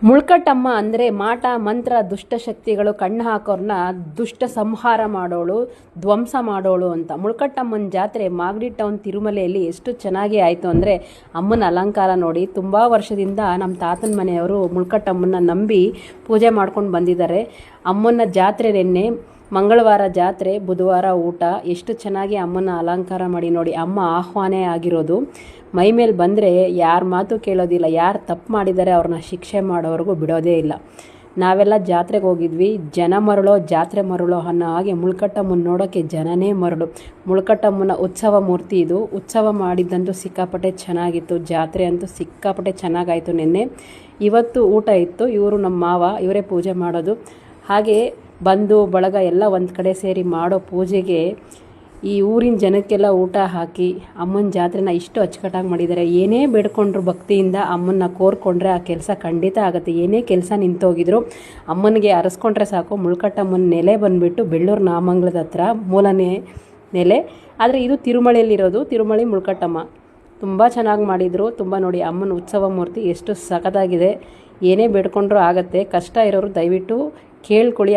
ಮುಳ್ಕಟ್ಟಮ್ಮ ಅಂದರೆ ಮಾಟ ಮಂತ್ರ ದುಷ್ಟಶಕ್ತಿಗಳು ಕಣ್ಣು ಹಾಕೋರ್ನ ದುಷ್ಟ ಸಂಹಾರ ಮಾಡೋಳು, ಧ್ವಂಸ ಮಾಡೋಳು ಅಂತ. ಮುಳ್ಕಟ್ಟಮ್ಮನ ಜಾತ್ರೆ ಮಾಗಡಿ ಟೌನ್ ತಿರುಮಲೆಯಲ್ಲಿ ಎಷ್ಟು ಚೆನ್ನಾಗಿ ಆಯಿತು ಅಂದರೆ, ಅಮ್ಮನ ಅಲಂಕಾರ ನೋಡಿ. ತುಂಬ ವರ್ಷದಿಂದ ನಮ್ಮ ತಾತನ ಮನೆಯವರು ಮುಳ್ಕಟ್ಟಮ್ಮನ ನಂಬಿ ಪೂಜೆ ಮಾಡ್ಕೊಂಡು ಬಂದಿದ್ದಾರೆ. ಅಮ್ಮನ ಜಾತ್ರೆ ನಿನ್ನೆ ಮಂಗಳವಾರ ಜಾತ್ರೆ, ಬುಧವಾರ ಊಟ. ಎಷ್ಟು ಚೆನ್ನಾಗಿ ಅಮ್ಮನ ಅಲಂಕಾರ ಮಾಡಿ ನೋಡಿ. ಅಮ್ಮ ಆಹ್ವಾನೇ ಆಗಿರೋದು. ಮೈ ಮೇಲೆ ಬಂದರೆ ಯಾರ ಮಾತು ಕೇಳೋದಿಲ್ಲ. ಯಾರು ತಪ್ಪು ಮಾಡಿದ್ದಾರೆ ಅವ್ರನ್ನ ಶಿಕ್ಷೆ ಮಾಡೋವರೆಗೂ ಬಿಡೋದೇ ಇಲ್ಲ. ನಾವೆಲ್ಲ ಜಾತ್ರೆಗೆ ಹೋಗಿದ್ವಿ. ಜನ ಮರಳೋ ಜಾತ್ರೆ ಮರಳೋ ಅನ್ನೋ ಹಾಗೆ ಮುಳ್ಕಟ್ಟಮ್ಮನ ನೋಡೋಕ್ಕೆ ಜನನೇ ಮರಳು. ಮುಳ್ಕಟ್ಟಮ್ಮನ ಉತ್ಸವ ಮೂರ್ತಿ ಇದು. ಉತ್ಸವ ಮಾಡಿದ್ದಂತೂ ಸಿಕ್ಕಾಪಟ್ಟೆ ಚೆನ್ನಾಗಿತ್ತು. ಜಾತ್ರೆ ಅಂತೂ ಸಿಕ್ಕಾಪಟ್ಟೆ ಚೆನ್ನಾಗಾಯಿತು ನಿನ್ನೆ. ಇವತ್ತು ಊಟ ಇತ್ತು. ಇವರು ನಮ್ಮ ಮಾವ, ಇವರೇ ಪೂಜೆ ಮಾಡೋದು. ಹಾಗೆ ಬಂದು ಬಳಗ ಎಲ್ಲ ಒಂದು ಕಡೆ ಸೇರಿ ಮಾಡೋ ಪೂಜೆಗೆ ಈ ಊರಿನ ಜನಕ್ಕೆಲ್ಲ ಊಟ ಹಾಕಿ ಅಮ್ಮನ ಜಾತ್ರೆನ ಇಷ್ಟು ಅಚ್ಚುಕಟ್ಟಾಗಿ ಮಾಡಿದ್ದಾರೆ. ಏನೇ ಬೇಡ್ಕೊಂಡ್ರು ಭಕ್ತಿಯಿಂದ ಅಮ್ಮನ್ನ ಕೋರ್ಕೊಂಡ್ರೆ ಆ ಕೆಲಸ ಖಂಡಿತ ಆಗುತ್ತೆ. ಏನೇ ಕೆಲಸ ನಿಂತೋಗಿದ್ರು ಅಮ್ಮನಿಗೆ ಅರಸ್ಕೊಂಡ್ರೆ ಸಾಕು. ಮುಳ್ಕಟ್ಟಮ್ಮನ ನೆಲೆ ಬಂದುಬಿಟ್ಟು ಬೆಳ್ಳೂರು ನಾಮಂಗಲದ ಹತ್ರ ಮೂಲನೇ ನೆಲೆ. ಆದರೆ ಇದು ತಿರುಮಳೆಯಲ್ಲಿರೋದು. ತಿರುಮಳೆ ಮುಳ್ಕಟ್ಟಮ್ಮ ತುಂಬ ಚೆನ್ನಾಗಿ ಮಾಡಿದರು. ತುಂಬ ನೋಡಿ ಅಮ್ಮನ ಉತ್ಸವ ಮೂರ್ತಿ ಎಷ್ಟು ಸಖತ್ತಾಗಿದೆ. ಏನೇ ಬೇಡ್ಕೊಂಡ್ರೂ ಆಗುತ್ತೆ. ಕಷ್ಟ ಇರೋರು ದಯವಿಟ್ಟು ಕೇಳ್ಕೊಳ್ಳಿ.